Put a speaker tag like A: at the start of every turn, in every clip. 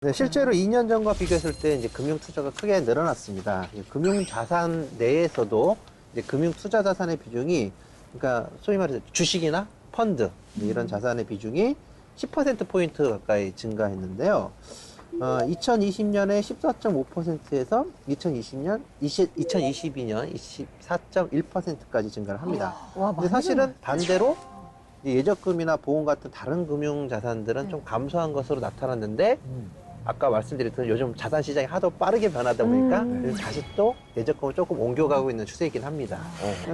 A: 네, 실제로 2년 전과 비교했을 때 이제 금융 투자가 크게 늘어났습니다. 금융 자산 내에서도 이제 금융 투자 자산의 비중이, 그러니까 소위 말해서 주식이나 펀드 이런 자산의 비중이 10%포인트 가까이 증가했는데요. 2020년에 14.5%에서 2022년 24.1%까지 증가를 합니다. 근데 사실은 반대로 예적금이나 보험 같은 다른 금융 자산들은 좀 감소한 것으로 나타났는데, 아까 말씀드렸던 요즘 자산 시장이 하도 빠르게 변하다 보니까 다시 또 예적금을 조금 옮겨가고 있는 추세이긴 합니다.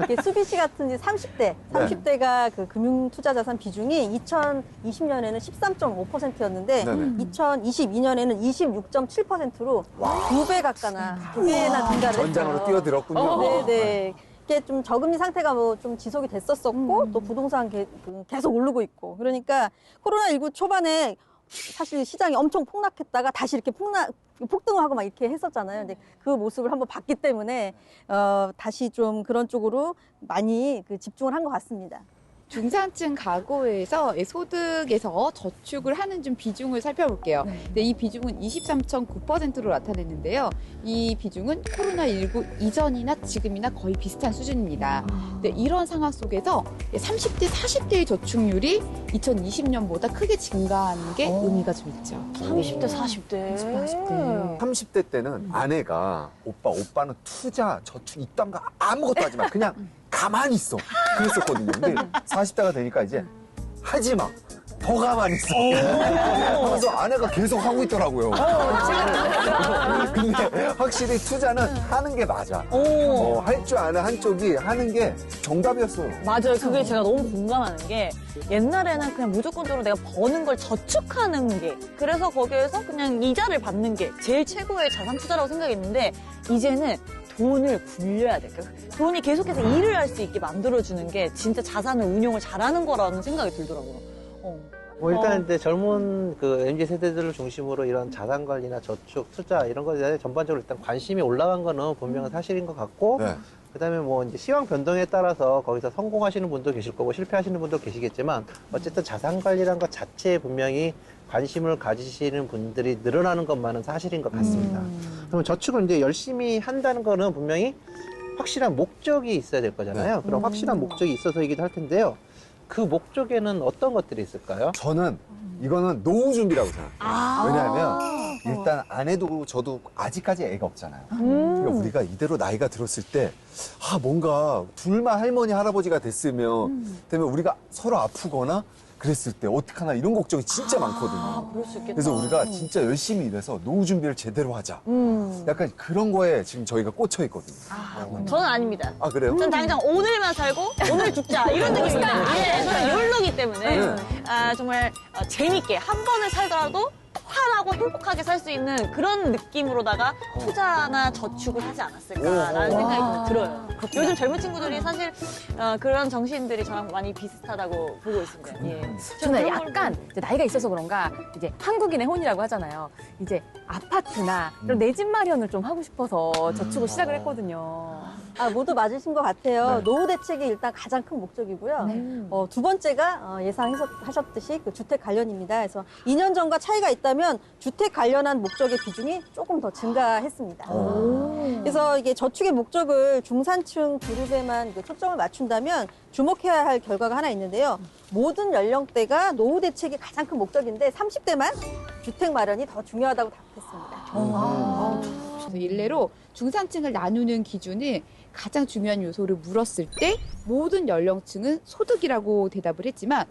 B: 이게 수비 씨 같은 30대가 그 금융 투자 자산 비중이 2020년에는 13.5%였는데 2022년에는 26.7%로 2배 가까나, 2배나 증가를 했어요.
C: 전장으로 뛰어들었군요.
B: 네네. 이게 좀 저금리 상태가 뭐 좀 지속이 됐었었고, 또 부동산 계속 오르고 있고. 그러니까 코로나19 초반에 사실 시장이 엄청 폭락했다가 다시 이렇게 폭등하고 막 이렇게 했었잖아요. 근데 그 모습을 한번 봤기 때문에 다시 좀 그런 쪽으로 많이 집중을 한 것 같습니다.
D: 중산층 가구에서 소득에서 저축을 하는 좀 비중을 살펴볼게요. 근데 이 비중은 23.9%로 나타냈는데요. 이 비중은 코로나19 이전이나 지금이나 거의 비슷한 수준입니다. 근데 이런 상황 속에서 30대, 40대의 저축률이 2020년보다 크게 증가하는 게 의미가 좀 있죠.
E: 30대, 40대.
D: 40대.
C: 30대 때는 아내가 오빠는 투자, 저축 이딴 거 아무것도 하지 마. 그냥 가만히 있어. 그랬었거든요. 근데 40대가 되니까 이제 하지 마. 더 가만히 있어. 하면서 아내가 계속 하고 있더라고요. 근데 확실히 투자는 하는 게 맞아. 할 줄 아는 한쪽이 하는 게 정답이었어요.
E: 맞아요. 그게 제가 너무 공감하는 게 옛날에는 그냥 무조건적으로 내가 버는 걸 저축하는 게, 그래서 거기에서 그냥 이자를 받는 게 제일 최고의 자산 투자라고 생각했는데, 이제는 돈을 굴려야 돼. 그러니까 돈이 계속해서 일을 할 수 있게 만들어주는 게 진짜 자산을 운용을 잘하는 거라는 생각이 들더라고요.
A: 일단 이제 젊은 MZ 세대들을 중심으로 이런 자산 관리나 저축, 투자 이런 거에 대해 전반적으로 일단 관심이 올라간 거는 분명한 사실인 것 같고,
C: 네.
A: 그다음에 뭐 이제 시황 변동에 따라서 거기서 성공하시는 분도 계실 거고 실패하시는 분도 계시겠지만, 어쨌든 자산 관리란 것 자체에 분명히 관심을 가지시는 분들이 늘어나는 것만은 사실인 것 같습니다. 그럼 저축을 이제 열심히 한다는 거는 분명히 확실한 목적이 있어야 될 거잖아요. 그럼 확실한 목적이 있어서이기도 할 텐데요. 그 목적에는 어떤 것들이 있을까요?
C: 저는 이거는 노후 준비라고 생각해요. 왜냐하면 일단 아내도 저도 아직까지 애가 없잖아요. 그러니까 우리가 이대로 나이가 들었을 때 뭔가 둘만 할머니 할아버지가 되면 우리가 서로 아프거나 그랬을 때 어떡하나 이런 걱정이 진짜 많거든요.
E: 그럴 수 있겠다.
C: 그래서 우리가 진짜 열심히 일해서 노후 준비를 제대로 하자. 약간 그런 거에 지금 저희가 꽂혀 있거든요.
E: 저는 아닙니다.
C: 아, 그래요?
E: 전 당장 오늘만 살고 오늘 죽자 이런 느낌입니다. 예, 저는 욜로기 때문에 정말 재밌게 한 번을 살더라도 환하고 행복하게 살 수 있는 그런 느낌으로다가 투자나 저축을 하지 않았을까라는 생각이 좀 들어요. 요즘 젊은 친구들이 사실 그런 정신들이 저랑 많이 비슷하다고 보고 있습니다. 예.
F: 저는
E: 그런
F: 약간 이제 나이가 있어서 그런가 이제 한국인의 혼이라고 하잖아요. 이제 아파트나 이런 내 집 마련을 좀 하고 싶어서 저축을 시작을 했거든요.
B: 모두 맞으신 것 같아요.
C: 네.
B: 노후 대책이 일단 가장 큰 목적이고요. 두 번째가 예상하셨듯이 그 주택 관련입니다. 그래서 2년 전과 차이가 있다면 주택 관련한 목적의 비중이 조금 더 증가했습니다. 그래서 이게 저축의 목적을 중산층 그룹에만 초점을 맞춘다면 주목해야 할 결과가 하나 있는데요. 모든 연령대가 노후 대책이 가장 큰 목적인데 30대만 주택 마련이 더 중요하다고 답했습니다.
D: 그래서 일례로 중산층을 나누는 기준은 가장 중요한 요소를 물었을 때 모든 연령층은 소득이라고 대답을 했지만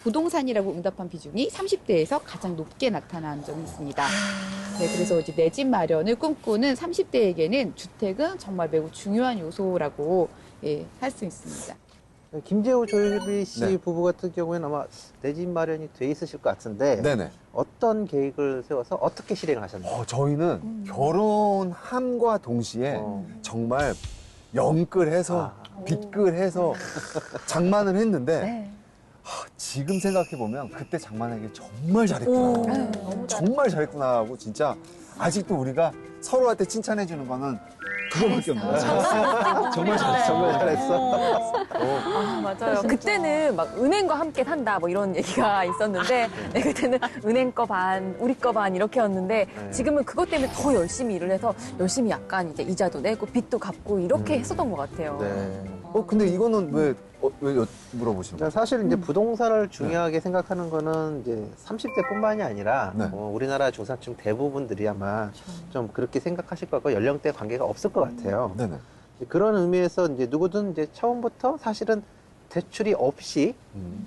D: 부동산이라고 응답한 비중이 30대에서 가장 높게 나타난 점이 있습니다. 네, 그래서 이제 내 집 마련을 꿈꾸는 30대에게는 주택은 정말 매우 중요한 요소라고 할 수 있습니다.
A: 김재호 조유리 씨
C: 네.
A: 부부 같은 경우에는 아마 내 집 마련이 돼 있으실 것 같은데,
C: 네네.
A: 어떤 계획을 세워서 어떻게 실행을 하셨나요?
C: 저희는 결혼함과 동시에 정말 영끌해서 빚끌해서 장만을 했는데 지금 생각해보면 그때 장만하기 정말 잘했구나. 정말 잘했구나 하고 진짜 아직도 우리가 서로한테 칭찬해주는 거는 그거밖에 없네. 정말 잘했어.
A: 정말 잘했어.
F: 아, 맞아요. 그때는 막 은행과 함께 산다 뭐 이런 얘기가 있었는데 네, 그때는 은행 거 반, 우리 거 반 이렇게였는데 지금은 그것 때문에 더 열심히 일을 해서 열심히 약간 이제 이자도 내고 빚도 갚고 이렇게 했었던 것 같아요.
A: 네.
C: 근데 이거는 왜 물어보시는 거예요?
A: 사실 이제 부동산을 중요하게 생각하는 거는 이제 30대뿐만이 아니라
C: 네.
A: 우리나라 중산층 대부분들이 아마 좀 그렇게 생각하실 것 같고 연령대 관계가 없을 것 같아요.
C: 네네.
A: 그런 의미에서 이제 누구든 이제 처음부터 사실은 대출이 없이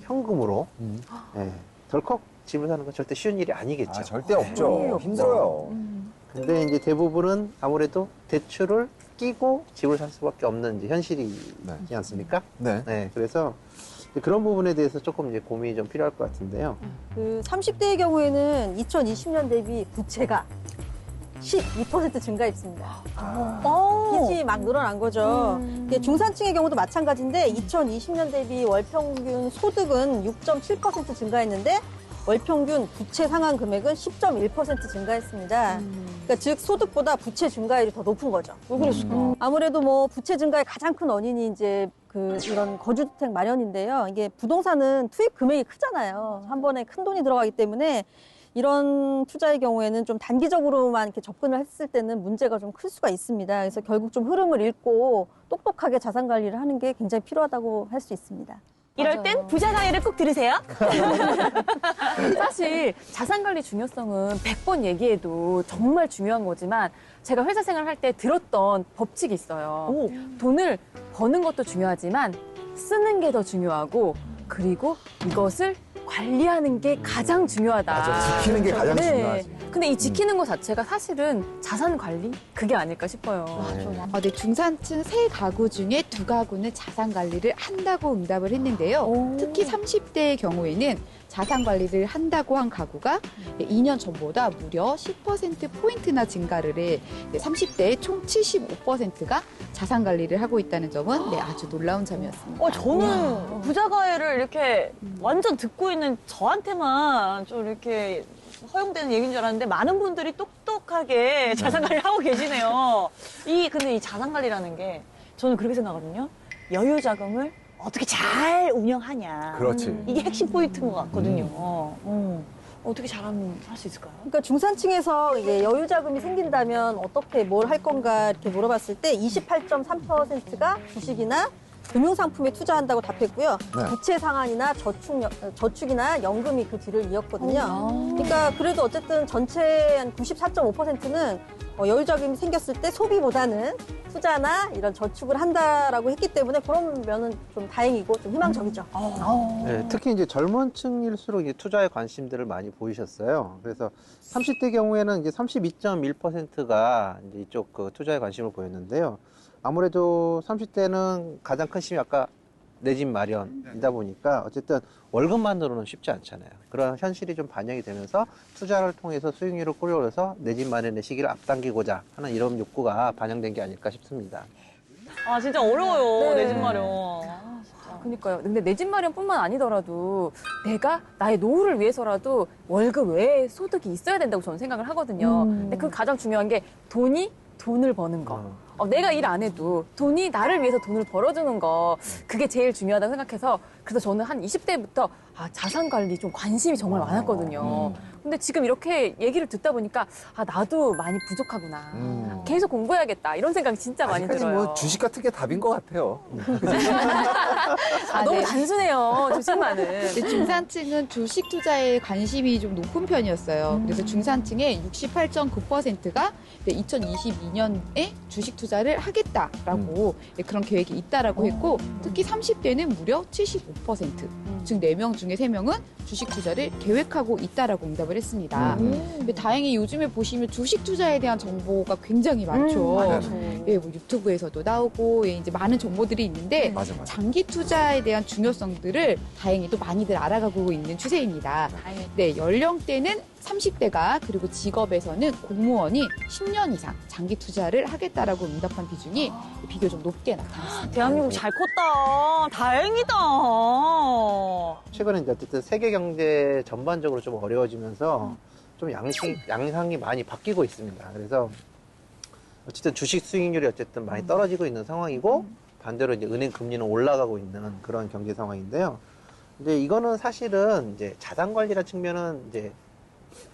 A: 현금으로 덜컥 집을 사는 건 절대 쉬운 일이 아니겠죠.
C: 아, 절대 없죠. 힘들어요.
A: 근데 이제 대부분은 아무래도 대출을 끼고 집을 살 수밖에 없는 이제 현실이지
C: 네.
A: 않습니까?
C: 네.
A: 네, 그래서 이제 그런 부분에 대해서 조금 이제 고민이 좀 필요할 것 같은데요.
B: 그 30대의 경우에는 2020년 대비 부채가 12% 증가했습니다. 빚이 막 늘어난 거죠. 이게 중산층의 경우도 마찬가지인데 2020년 대비 월평균 소득은 6.7% 증가했는데 월평균 부채 상환 금액은 10.1% 증가했습니다. 그러니까 즉 소득보다 부채 증가율이 더 높은 거죠.
E: 왜 그랬을까?
B: 아무래도 뭐 부채 증가의 가장 큰 원인이 이제 그 이런 거주주택 마련인데요. 이게 부동산은 투입 금액이 크잖아요. 한 번에 큰 돈이 들어가기 때문에 이런 투자의 경우에는 좀 단기적으로만 이렇게 접근을 했을 때는 문제가 좀 클 수가 있습니다. 그래서 결국 좀 흐름을 읽고 똑똑하게 자산 관리를 하는 게 굉장히 필요하다고 할 수 있습니다.
E: 이럴 땐 부자 가이를 꼭 들으세요.
F: 사실 자산관리 중요성은 100번 얘기해도 정말 중요한 거지만 제가 회사 생활할 때 들었던 법칙이 있어요. 돈을 버는 것도 중요하지만 쓰는 게 더 중요하고 그리고 이것을 관리하는 게 가장 중요하다.
C: 맞아. 지키는 게 가장 중요하지.
F: 근데 이 지키는 것 자체가 사실은 자산 관리? 그게 아닐까 싶어요.
D: 네, 중산층 3가구 중에 2가구는 자산 관리를 한다고 응답을 했는데요. 특히 30대의 경우에는 자산 관리를 한다고 한 가구가 2년 전보다 무려 10%포인트나 증가를 해 30대의 총 75%가 자산 관리를 하고 있다는 점은 아주 놀라운 점이었습니다.
E: 저는 부자 가이를 이렇게 완전 듣고 있는 저한테만 좀 이렇게 허용되는 얘기인 줄 알았는데 많은 분들이 똑똑하게 자산 관리를 하고 계시네요. 근데 이 자산 관리라는 게 저는 그렇게 생각하거든요. 여유 자금을 어떻게 잘 운영하냐.
C: 그렇지.
E: 이게 핵심 포인트인 것 같거든요. 어떻게 잘하면 할 수 있을까요?
B: 그러니까 중산층에서 이게 여유 자금이 생긴다면 어떻게 뭘 할 건가 이렇게 물어봤을 때 28.3%가 주식이나 금융상품에 투자한다고 답했고요.
C: 네.
B: 부채 상환이나 저축이나 연금이 그 뒤를 이었거든요. 그러니까 그래도 어쨌든 전체 한 94.5%는 여유 자금이 생겼을 때 소비보다는 투자나 이런 저축을 한다라고 했기 때문에 그런 면은 좀 다행이고 좀 희망적이죠.
A: 네, 특히 이제 젊은 층일수록 이제 투자에 관심들을 많이 보이셨어요. 그래서 30대 경우에는 이제 32.1%가 이제 이쪽 그 투자에 관심을 보였는데요. 아무래도 30대는 가장 큰 힘이 아까 내 집 마련이다 보니까 어쨌든 월급만으로는 쉽지 않잖아요. 그런 현실이 좀 반영이 되면서 투자를 통해서 수익률을 끌어올려서 내 집 마련의 시기를 앞당기고자 하는 이런 욕구가 반영된 게 아닐까 싶습니다.
E: 아, 진짜 어려워요. 내 집 마련.
F: 그러니까요. 근데 내 집 마련뿐만 아니더라도 내가 나의 노후를 위해서라도 월급 외에 소득이 있어야 된다고 저는 생각을 하거든요. 근데 그 가장 중요한 게 돈을 버는 거. 내가 일 안 해도 돈이 나를 위해서 돈을 벌어주는 거 그게 제일 중요하다고 생각해서 그래서 저는 한 20대부터 자산 관리 좀 관심이 정말 많았거든요. 근데 지금 이렇게 얘기를 듣다 보니까 나도 많이 부족하구나. 계속 공부해야겠다. 이런 생각이 진짜 많이
C: 아직까지
F: 들어요.
C: 뭐 주식 같은 게 답인 것 같아요.
F: 너무 단순해요. 주식만은.
D: 근데 중산층은 주식 투자에 관심이 좀 높은 편이었어요. 그래서 중산층의 68.9%가 2022년에 주식 투자를 하겠다라고 그런 계획이 있다라고 했고 특히 30대는 무려 75%. 즉 4명 중에 3명은 주식 투자를 계획하고 있다라고 응답을 했습니다. 근데 다행히 요즘에 보시면 주식 투자에 대한 정보가 굉장히 많죠. 뭐 유튜브에서도 나오고 이제 많은 정보들이 있는데
C: 맞아.
D: 장기 투자에 대한 중요성들을 다행히도 많이들 알아가고 있는 추세입니다. 네, 연령대는 30대가 그리고 직업에서는 공무원이 10년 이상 장기 투자를 하겠다라고 응답한 비중이 비교적 높게 나타났습니다.
E: 대한민국 잘 컸다. 다행이다.
A: 최근에 이제 어쨌든 세계 경제 전반적으로 좀 어려워지면서 좀 양상이 많이 바뀌고 있습니다. 그래서 어쨌든 주식 수익률이 어쨌든 많이 떨어지고 있는 상황이고 반대로 이제 은행 금리는 올라가고 있는 그런 경제 상황인데요. 근데 이거는 사실은 이제 자산 관리라는 측면은 이제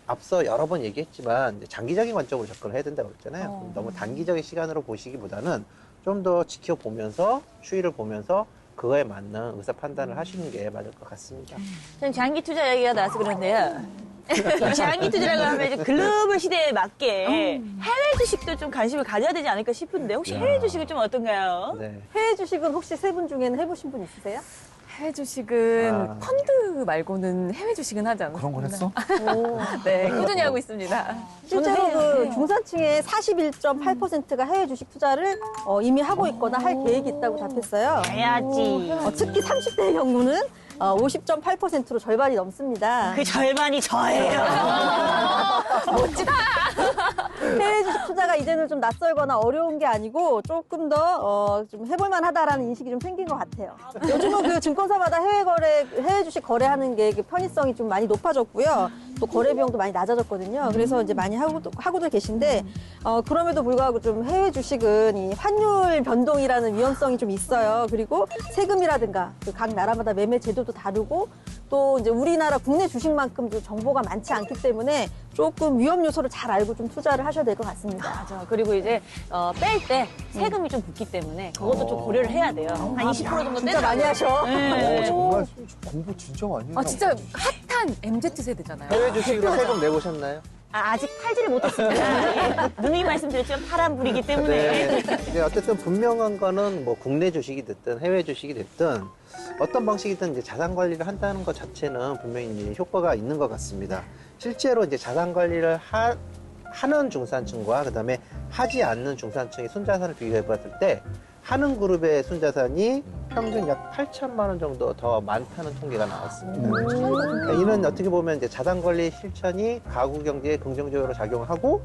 A: 앞서 여러 번 얘기했지만 이제 장기적인 관점으로 접근을 해야 된다고 그랬잖아요. 너무 단기적인 시간으로 보시기보다는 좀 더 지켜보면서 추이를 보면서 그거에 맞는 의사 판단을 하시는 게 맞을 것 같습니다.
E: 전 장기 투자 얘기가 나와서 그런데요. 장기 투자라고 하면 이제 글로벌 시대에 맞게 해외 주식도 좀 관심을 가져야 되지 않을까 싶은데 혹시 해외 주식은 좀 어떤가요?
A: 네.
B: 해외 주식은 혹시 세 분 중에는 해보신 분 있으세요?
F: 해외 주식은
A: 아.
F: 펀드 말고는 해외 주식은 하지 않았어요.
C: 그런 걸 했어?
F: 네, 꾸준히 하고 있습니다.
B: 실제로
E: 해외,
B: 그
E: 해외.
B: 중산층의 41.8%가 해외 주식 투자를 이미 하고 있거나 할 계획이 있다고 답했어요.
E: 해야지.
B: 특히 30대의 경우는 50.8%로 절반이 넘습니다.
E: 그 절반이 저예요.
F: 멋지다.
B: 해외 주식 투자가 이제는 좀 낯설거나 어려운 게 아니고 조금 더 좀 해볼만 하다라는 인식이 좀 생긴 것 같아요. 요즘은 그 증권사마다 해외 주식 거래하는 게 그 편의성이 좀 많이 높아졌고요. 또 거래 비용도 많이 낮아졌거든요. 그래서 이제 많이 하고들 계신데, 그럼에도 불구하고 좀 해외 주식은 이 환율 변동이라는 위험성이 좀 있어요. 그리고 세금이라든가 그 각 나라마다 매매 제도도 다르고 또 이제 우리나라 국내 주식만큼 좀 정보가 많지 않기 때문에 조금 위험 요소를 잘 알고 좀 투자를 하셔야 될 것 같습니다.
E: 맞아. 그리고 이제 뺄 때 세금이 좀 붙기 때문에 그것도 좀 고려를 해야 돼요. 한 20% 정도
B: 진짜 많이 하셔.
E: 네.
C: 정말 공부 진짜 많이 했나
F: 아, 진짜
C: 보다.
F: 핫한 MZ 세대잖아요.
A: 해외 주식으로 세금 내보셨나요?
E: 아직 팔지를 못했습니다. 예. 누누이 말씀드렸지만 파란불이기 때문에.
A: 이제 어쨌든 분명한 거는 뭐 국내 주식이 됐든 해외 주식이 됐든 어떤 방식이든 이제 자산 관리를 한다는 것 자체는 분명히 이제 효과가 있는 것 같습니다. 실제로 이제 자산 관리를 하는 중산층과 그다음에 하지 않는 중산층의 순자산을 비교해 봤을 때 하는 그룹의 순자산이 평균 약 8천만 원 정도 더 많다는 통계가 나왔습니다. 그러니까 이는 어떻게 보면 이제 자산 관리 실천이 가구 경제에 긍정적으로 작용하고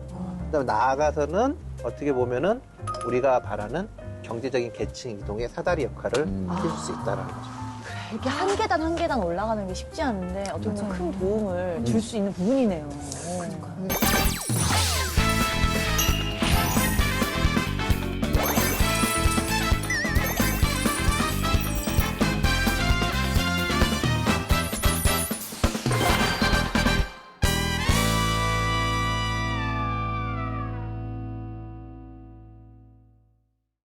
A: 그다음에 나아가서는 어떻게 보면은 우리가 바라는 경제적인 계층 이동의 사다리 역할을 해줄 수 있다라는 거죠.
E: 이렇게 한 계단 한 계단 올라가는 게 쉽지 않은데 어떻게 보면 큰 도움을 줄 수 있는 부분이네요.